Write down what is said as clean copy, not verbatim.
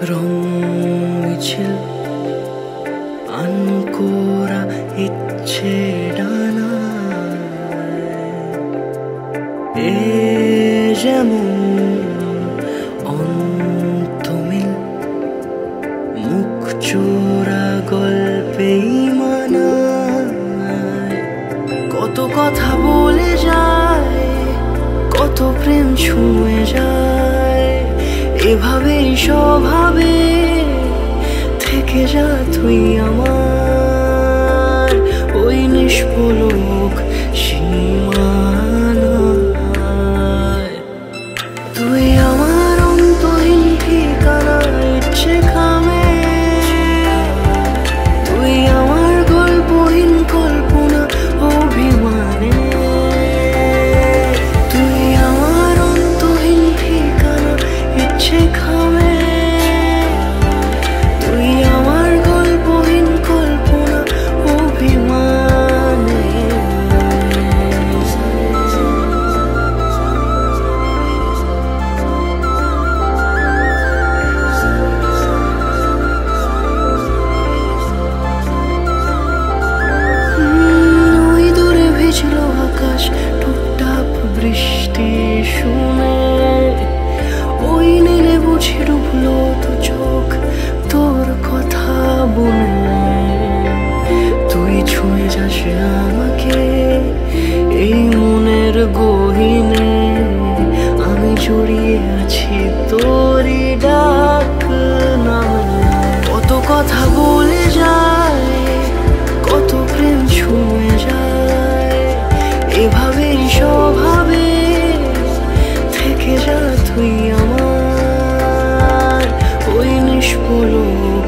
রং মিছিল আনকোরা ইচ্ছে ডানা এ যেমন অন্তমিল মুখ চোরা গল্পেই মানায় কত কথা বলে যায় কত প্রেম ছুঁয়ে যায় এভাবেই স্বভাবে থেকে যা তুই আমার ওই নিষ্পলক সীমানায় তুই আমার অন্তহীন ঠিকানা ইচ্ছে খামে তুই আমার গল্পহীন কল্পনা অভিমানে তুই আমার অন্তহীন ঠিকানা ইচ্ছে খামে তুই আমার গল্পহীন কল্পনা অভিমানে ওই দূরে ভিজল আকাশ টুপটাপ বৃষ্টি শুনে ওই নীলে বুঝি ডুবলো তো চোখ তোর কথা বলে তুই ছুঁয়ে যাস আমাকে এই মনের গহীনে আমি জড়িয়ে আছি তোরই ডাক নামে কত কথা বলে যায় কত প্রেম ছুঁয়ে যায় এভাবেই স্বভাবে থেকে যা তুই আমার ওই নিষ্পলক